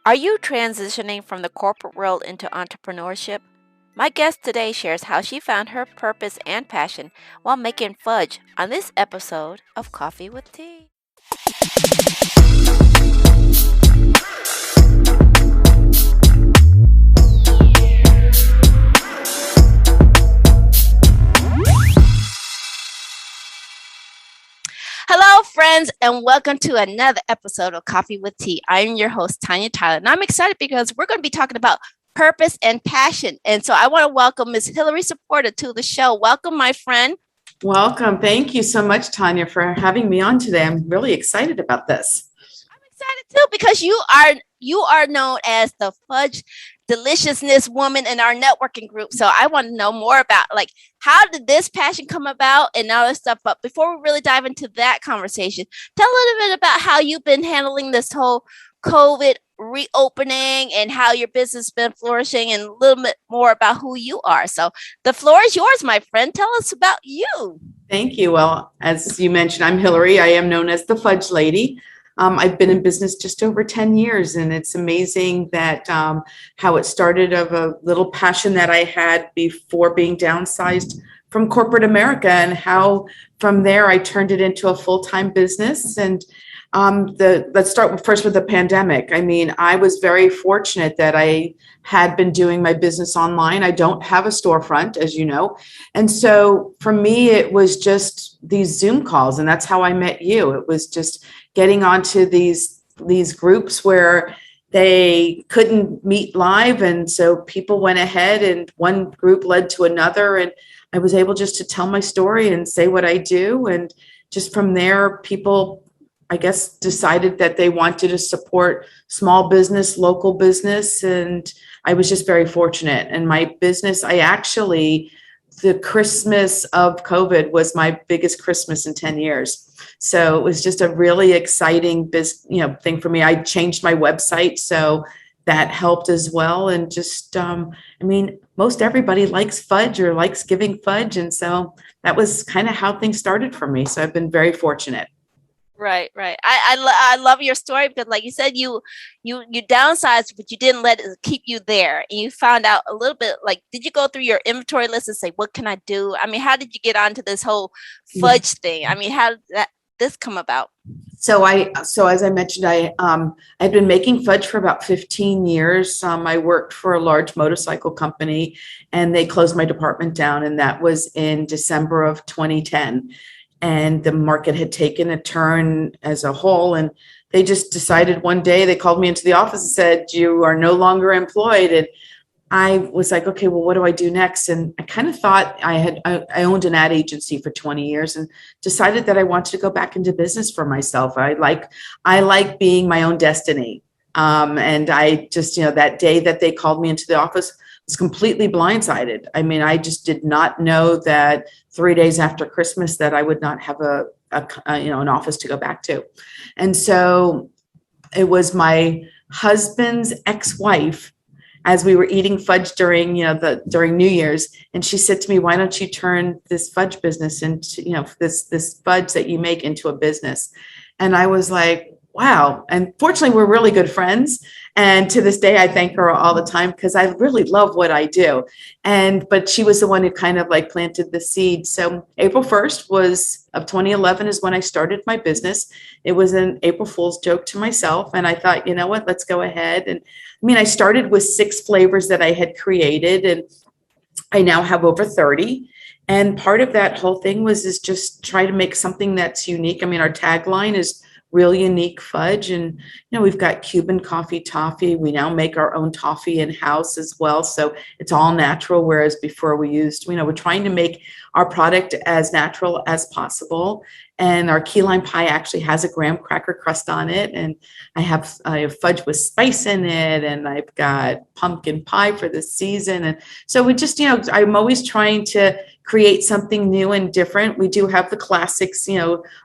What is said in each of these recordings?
Are you transitioning from the corporate world into entrepreneurship? My guest today shares how she found her purpose and passion while making fudge on this episode of Coffee with Tea. Hello, friends, and welcome to another episode of Coffee with Tea. I'm your host, Tonia Tyler, and I'm excited because we're going to be talking about purpose and passion. And so I want to welcome Ms. Hilary Supporter to the show. Welcome, my friend. Welcome. Thank you so much, Tonia, for having me on today. I'm really excited about this. I'm excited too because you are known as the fudge deliciousness woman in our networking group. So I want to know more about how did this passion come about and all this stuff. But before we really dive into that conversation, tell a little bit about how you've been handling this whole COVID reopening and how your business has been flourishing and a little bit more about who you are. So the floor is yours, my friend. Tell us about you. Thank you. Well, as you mentioned, I'm Hilary. I am known as the Fudge Lady. I've been in business just over 10 years, and it's amazing that how it started of a little passion that I had before being downsized from corporate America, and how from there I turned it into a full-time business. And let's start first with the pandemic. I mean, I was very fortunate that I had been doing my business online. I don't have a storefront, as you know. And so for me, it was just these Zoom calls, and that's how I met you. It was just getting onto these groups where they couldn't meet live. And so people went ahead and one group led to another. And I was able just to tell my story and say what I do. And just from there, people, I guess, decided that they wanted to support small business, local business. And I was just very fortunate. And my business, the Christmas of COVID was my biggest Christmas in 10 years. So it was just a really exciting thing for me. I changed my website, so that helped as well. And just, most everybody likes fudge or likes giving fudge. And so that was kind of how things started for me. So I've been very fortunate. Right, right. I love your story because, like you said, you downsized, but you didn't let it keep you there. And you found out a little bit. Like, did you go through your inventory list and say, "What can I do?" I mean, how did you get onto this whole fudge thing? I mean, how did this come about? So as I mentioned, I'd been making fudge for about 15 years. I worked for a large motorcycle company, and they closed my department down, and that was in December of 2010. And the market had taken a turn as a whole. And they just decided one day, they called me into the office and said, "You are no longer employed." And I was like, okay, well, what do I do next? And I kind of thought I owned an ad agency for 20 years and decided that I wanted to go back into business for myself. I like being my own destiny. And I just, that day that they called me into the office, was completely blindsided. I mean, I just did not know that 3 days after Christmas that I would not have an office to go back to. And so it was my husband's ex-wife, as we were eating fudge during New Year's, and she said to me, "Why don't you turn this fudge business into, this fudge that you make into a business?" And I was like, wow. And fortunately, we're really good friends. And to this day, I thank her all the time because I really love what I do. But she was the one who kind of planted the seed. So April 1st of 2011 is when I started my business. It was an April Fool's joke to myself. And I thought, you know what, let's go ahead. And I started with 6 flavors that I had created, and I now have over 30. And part of that whole thing is just try to make something that's unique. Our tagline is real unique fudge. And, we've got Cuban coffee toffee. We now make our own toffee in-house as well. So it's all natural, whereas before we're trying to make our product as natural as possible. And our key lime pie actually has a graham cracker crust on it. And I have fudge with spice in it. And I've got pumpkin pie for the season. And so we just, I'm always trying to create something new and different. We do have the classics,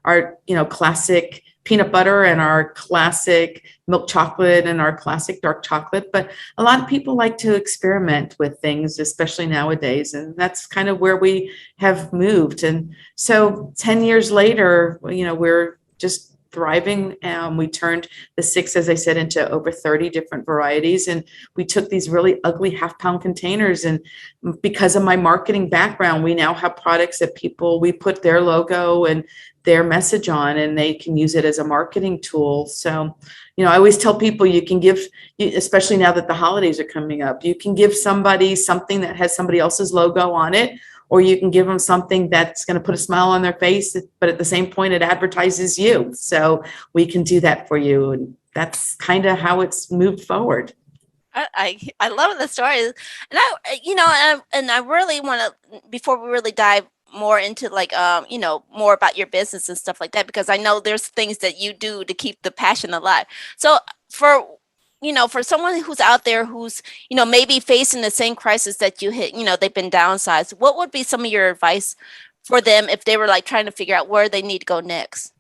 our, classic peanut butter and our classic milk chocolate and our classic dark chocolate. But a lot of people like to experiment with things, especially nowadays. And that's kind of where we have moved. And so 10 years later, we're just thriving. We turned the 6, as I said, into over 30 different varieties. And we took these really ugly half-pound containers. And because of my marketing background, we now have products that we put their logo and their message on, and they can use it as a marketing tool. So, I always tell people you can give, especially now that the holidays are coming up, you can give somebody something that has somebody else's logo on it, or you can give them something that's going to put a smile on their face, but at the same point, it advertises you. So we can do that for you. And that's kind of how it's moved forward. I love the story, and I really want to, before we really dive more into like more about your business and stuff like that, because I know there's things that you do to keep the passion alive. So for someone who's out there who's maybe facing the same crisis that you hit, they've been downsized, what would be some of your advice for them if they were like trying to figure out where they need to go next?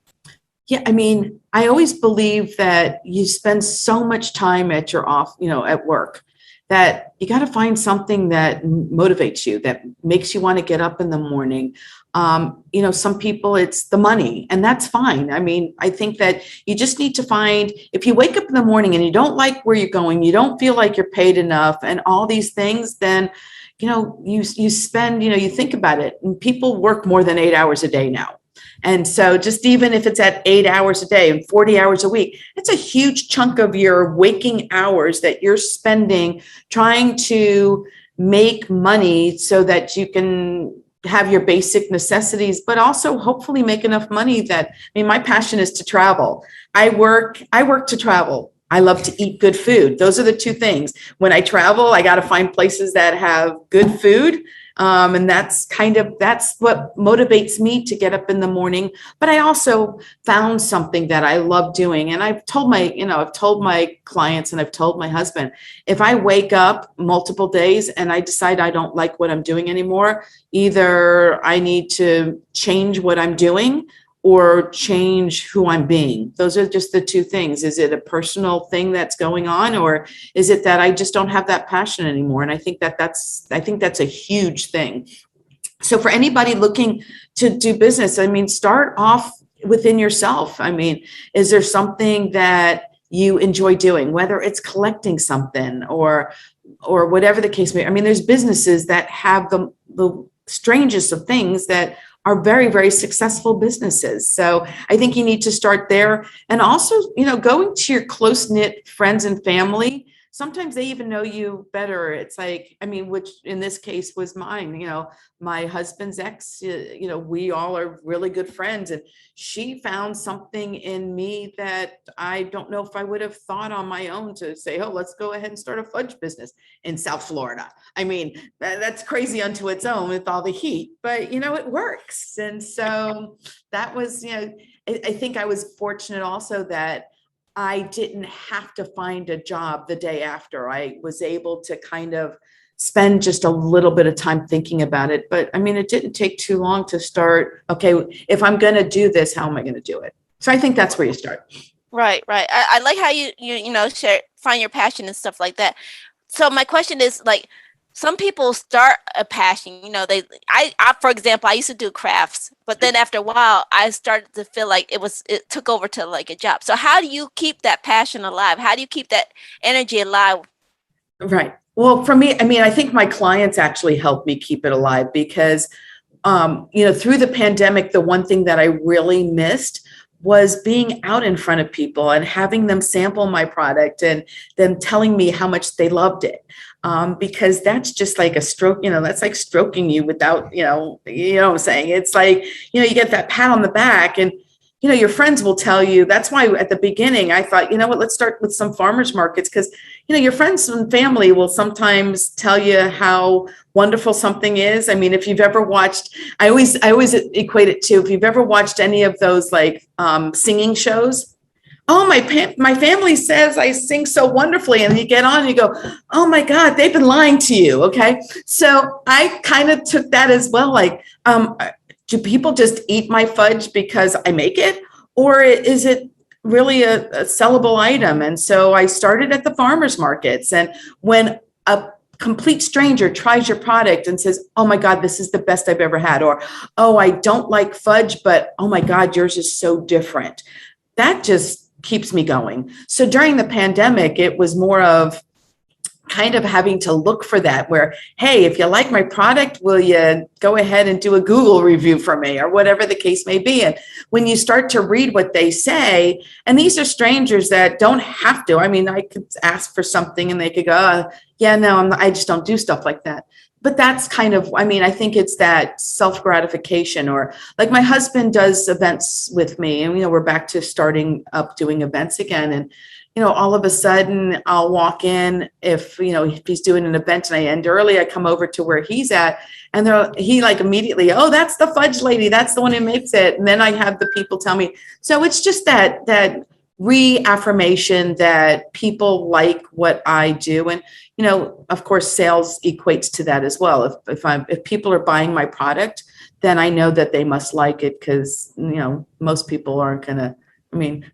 Yeah, I mean, I always believe that you spend so much time at at work, that you got to find something that motivates you, that makes you want to get up in the morning. Some people, it's the money, and that's fine. I mean, I think that you just need to find, if you wake up in the morning and you don't like where you're going, you don't feel like you're paid enough and all these things, then, you spend, you think about it, and people work more than 8 hours a day now. And so just even if it's at 8 hours a day and 40 hours a week, it's a huge chunk of your waking hours that you're spending trying to make money so that you can have your basic necessities, but also hopefully make enough money my passion is to travel. I work to travel. I love to eat good food. Those are the two things. When I travel, I got to find places that have good food. And that's what motivates me to get up in the morning. But I also found something that I love doing. And I've told my clients, and I've told my husband, if I wake up multiple days and I decide I don't like what I'm doing anymore, either I need to change what I'm doing or change who I'm being. Those are just the two things. Is it a personal thing that's going on, or is it that I just don't have that passion anymore? And I think that's a huge thing. So for anybody looking to do business, start off within yourself. Is there something that you enjoy doing, whether it's collecting something or whatever the case may be? There's businesses that have the strangest of things that are very, very successful businesses. So I think you need to start there. And also, going to your close-knit friends and family. Sometimes they even know you better. It's like, which in this case was mine, my husband's ex, we all are really good friends. And she found something in me that I don't know if I would have thought on my own to say, oh, let's go ahead and start a fudge business in South Florida. That's crazy unto its own with all the heat, but it works. And so that was, I think I was fortunate also that I didn't have to find a job the day after. I was able to kind of spend just a little bit of time thinking about it. But it didn't take too long to start. Okay, if I'm going to do this, how am I going to do it? So I think that's where you start. Right. I like how you share, find your passion and stuff like that. So my question is, like, some people start a passion, I for example, I used to do crafts, but then after a while I started to feel like it took over to like a job. So how do you keep that passion alive? How do you keep that energy alive? Right. Well, for me, I think my clients actually helped me keep it alive because, through the pandemic, the one thing that I really missed was being out in front of people and having them sample my product and them telling me how much they loved it. Because that's just like a stroke, that's like stroking you without, what I'm saying? It's like, you get that pat on the back and, your friends will tell you. That's why at the beginning I thought, let's start with some farmers markets because, your friends and family will sometimes tell you how wonderful something is. If you've ever watched, I always equate it to, if you've ever watched any of those like singing shows. Oh, my family says I sing so wonderfully. And you get on and you go, oh my God, they've been lying to you. Okay. So I kind of took that as well. Like, do people just eat my fudge because I make it? Or is it really a sellable item? And so I started at the farmers markets. And when a complete stranger tries your product and says, oh my God, this is the best I've ever had. Or, oh, I don't like fudge, but oh my God, yours is so different. that just keeps me going. So during the pandemic, it was more of kind of having to look for that where, hey, if you like my product, will you go ahead and do a Google review for me or whatever the case may be. And when you start to read what they say, and these are strangers that don't have to, I mean, I could ask for something and they could go, yeah, no, I just don't do stuff like that. But that's kind of, I mean, I think it's that self-gratification, or like my husband does events with me and, we're back to starting up doing events again. And all of a sudden I'll walk in if he's doing an event and I end early, I come over to where he's at and he like immediately, oh, that's the Fudge Lady. That's the one who makes it. And then I have the people tell me. So it's just that reaffirmation that people like what I do. And, of course, sales equates to that as well. If people are buying my product, then I know that they must like it because, most people aren't going to,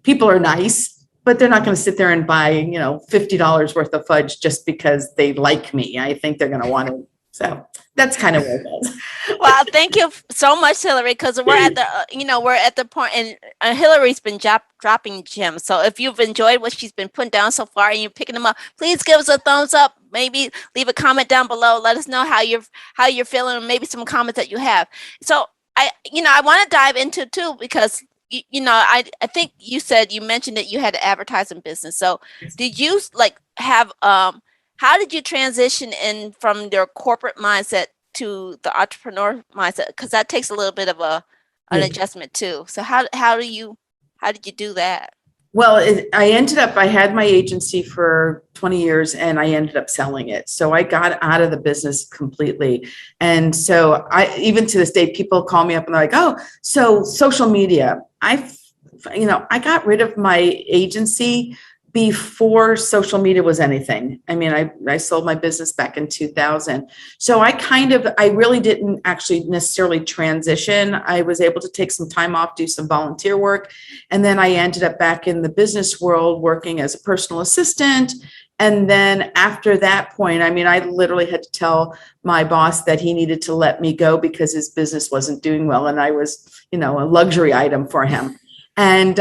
people are nice, but they're not going to sit there and buy, $50 worth of fudge just because they like me. I think they're going to want it. So that's kind of where it is. Well, thank you so much, Hilary, because we're at the point, and Hilary's been dropping gems. So if you've enjoyed what she's been putting down so far and you're picking them up, please give us a thumbs up. Maybe leave a comment down below. Let us know how you're feeling, and maybe some comments that you have. So I want to dive into too, because I think you mentioned that you had an advertising business. So did you have how did you transition in from your corporate mindset to the entrepreneur mindset? Because that takes a little bit of an adjustment too. So how did you do that? Well, I had my agency for 20 years and I ended up selling it. So I got out of the business completely. And so even to this day, people call me up and they're like, oh, so social media. I got rid of my agency before social media was anything. I sold my business back in 2000. So I really didn't actually necessarily transition. I was able to take some time off, do some volunteer work. And then I ended up back in the business world working as a personal assistant. And then after that point, I literally had to tell my boss that he needed to let me go because his business wasn't doing well. And I was, a luxury item for him. And,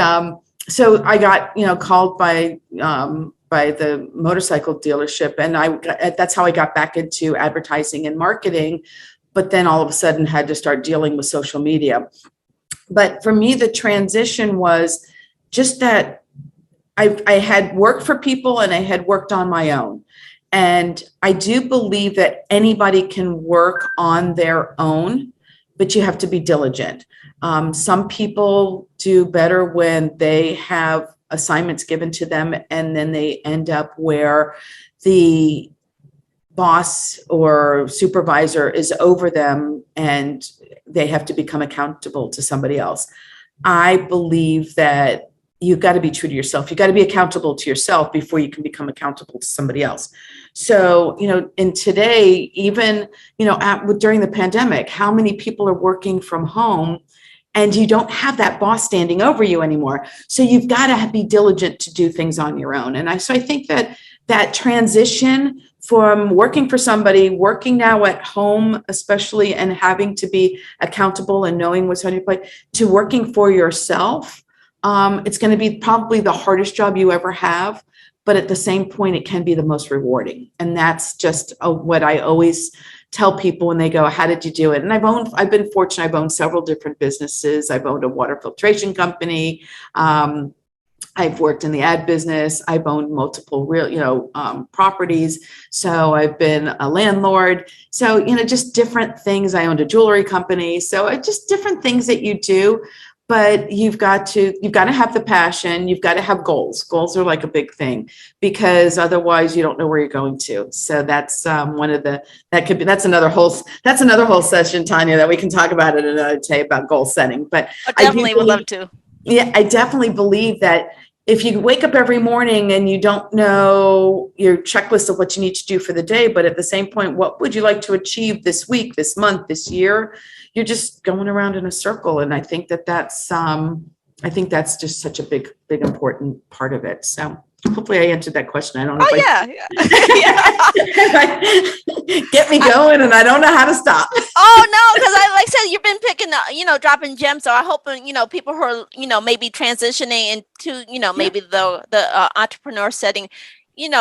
so I got, called by the motorcycle dealership, and that's how I got back into advertising and marketing, but then all of a sudden had to start dealing with social media. But for me, the transition was just that I had worked for people and I had worked on my own. And I do believe that anybody can work on their own, but you have to be diligent. Some people do better when they have assignments given to them and then they end up where the boss or supervisor is over them and they have to become accountable to somebody else. I believe that you've got to be true to yourself. You've got to be accountable to yourself before you can become accountable to somebody else. So, and today, even, during the pandemic, how many people are working from home and you don't have that boss standing over you anymore. So you've got to be diligent to do things on your own. And I think that transition from working for somebody, working now at home, especially, and having to be accountable and knowing what's on your plate, to working for yourself, it's going to be probably the hardest job you ever have. But at the same point, it can be the most rewarding. And that's just what I always tell people when they go, how did you do it? And I've been fortunate. I've owned several different businesses. I've owned a water filtration company. I've worked in the ad business. I've owned multiple properties. So I've been a landlord. So, just different things. I owned a jewelry company. So just different things that you do. But you've got to have the passion. You've got to have goals. Goals are like a big thing because otherwise you don't know where you're going to. So that's that's another whole session, Tonia, that we can talk about it another day about goal setting. But I definitely would love to. Yeah, I definitely believe that if you wake up every morning and you don't know your checklist of what you need to do for the day, but at the same point, what would you like to achieve this week, this month, this year? You're just going around in a circle. And I think that's just such a big important part of it. So hopefully I answered that question. I don't know Oh, get me going and I don't know how to stop. Oh, no, because like I said, you've been picking, dropping gems. So I hope, people who are, maybe transitioning into, maybe the entrepreneur setting,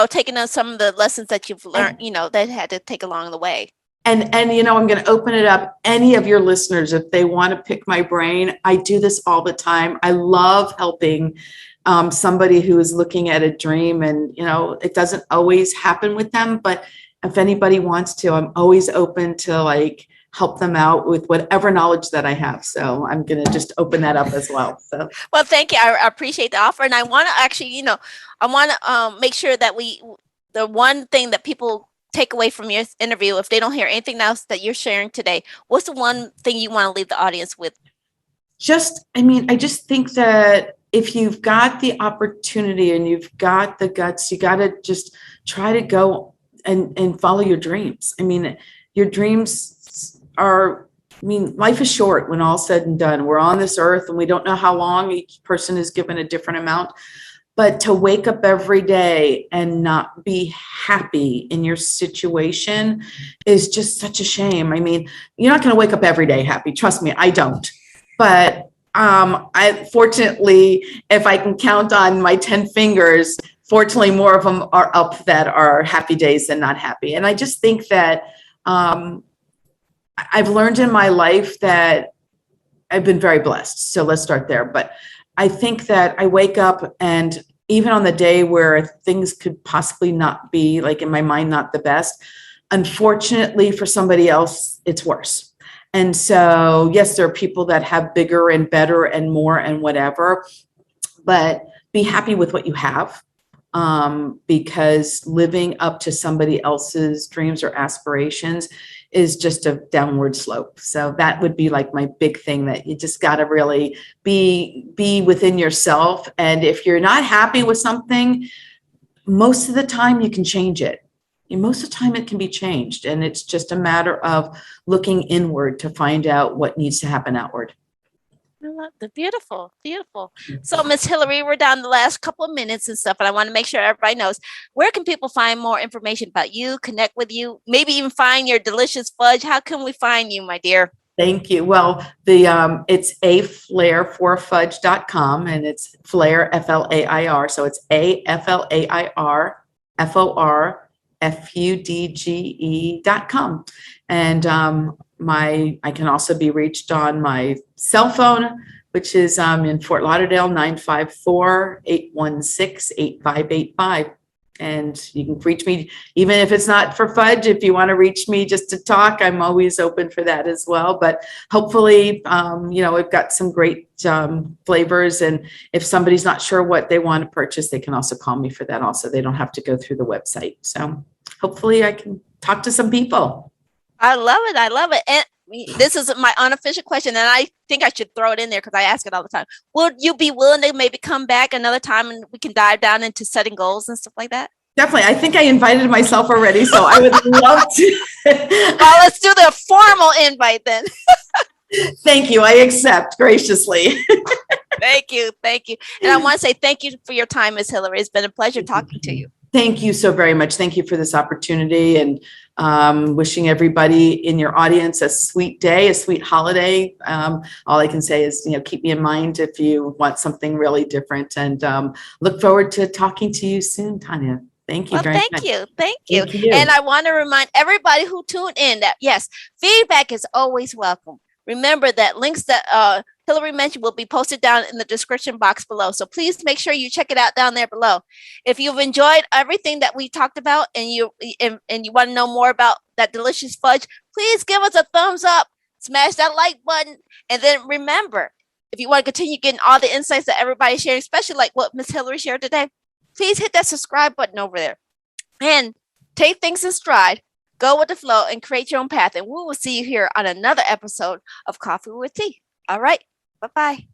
taking on some of the lessons that you've learned, that had to take along the way. And I'm going to open it up. Any of your listeners, if they want to pick my brain, I do this all the time. I love helping somebody who is looking at a dream, and it doesn't always happen with them, but if anybody wants to, I'm always open to help them out with whatever knowledge that I have. So I'm going to just open that up as well. So, well, thank you. I appreciate the offer. And I want to actually, I want to make sure that the one thing that people take away from your interview, if they don't hear anything else that you're sharing today, what's the one thing you want to leave the audience with? I just think that if you've got the opportunity and you've got the guts, you got to just try to go and follow your dreams. Your dreams life is short when all's said and done. We're on this earth and we don't know how long. Each person is given a different amount. But to wake up every day and not be happy in your situation is just such a shame. You're not going to wake up every day happy. Trust me, I don't. But I fortunately, if I can count on my 10 fingers, fortunately, more of them are up that are happy days than not happy. And I just think that I've learned in my life that I've been very blessed. So let's start there. But I think that I wake up, and even on the day where things could possibly not be, in my mind, not the best, unfortunately for somebody else, it's worse. And so, yes, there are people that have bigger and better and more and whatever, but be happy with what you have, because living up to somebody else's dreams or aspirations is just a downward slope. So that would be my big thing, that you just got to really be within yourself. And if you're not happy with something, most of the time you can change it. Most of the time it can be changed. And it's just a matter of looking inward to find out what needs to happen outward. I love the beautiful. So, Miss Hilary, we're down the last couple of minutes and stuff, and I want to make sure everybody knows, where can people find more information about you, connect with you, maybe even find your delicious fudge? How can we find you, my dear? Thank you. Well, it's aflairforfudge.com, and it's Flair, F-L-A-I-R. So it's AFLAIRFORFUDGE.com. And I can also be reached on my cell phone, which is in Fort Lauderdale, 954-816-8585. And you can reach me, even if it's not for fudge. If you want to reach me just to talk, I'm always open for that as well. But hopefully, we've got some great flavors. And if somebody's not sure what they want to purchase, they can also call me for that also. They don't have to go through the website. So hopefully I can talk to some people. I love it. And this is my unofficial question, and I think I should throw it in there because I ask it all the time. Would you be willing to maybe come back another time and we can dive down into setting goals and stuff like that? Definitely. I think I invited myself already, so I would love to. Well, let's do the formal invite then. Thank you. I accept graciously. Thank you. And I want to say thank you for your time, Ms. Hilary. It's been a pleasure talking to you. Thank you so very much. Thank you for this opportunity, and wishing everybody in your audience a sweet day, a sweet holiday. All I can say is, keep me in mind if you want something really different, and look forward to talking to you soon, Tonia. Thank you very much. Thank you. And I want to remind everybody who tuned in that, yes, feedback is always welcome. Remember that links that Hilary mentioned will be posted down in the description box below. So please make sure you check it out down there below. If you've enjoyed everything that we talked about, and you want to know more about that delicious fudge, please give us a thumbs up, smash that like button. And then remember, if you want to continue getting all the insights that everybody's sharing, especially like what Miss Hilary shared today, please hit that subscribe button over there and take things in stride. Go with the flow and create your own path. And we will see you here on another episode of Coffee with Tea. All right. Bye-bye.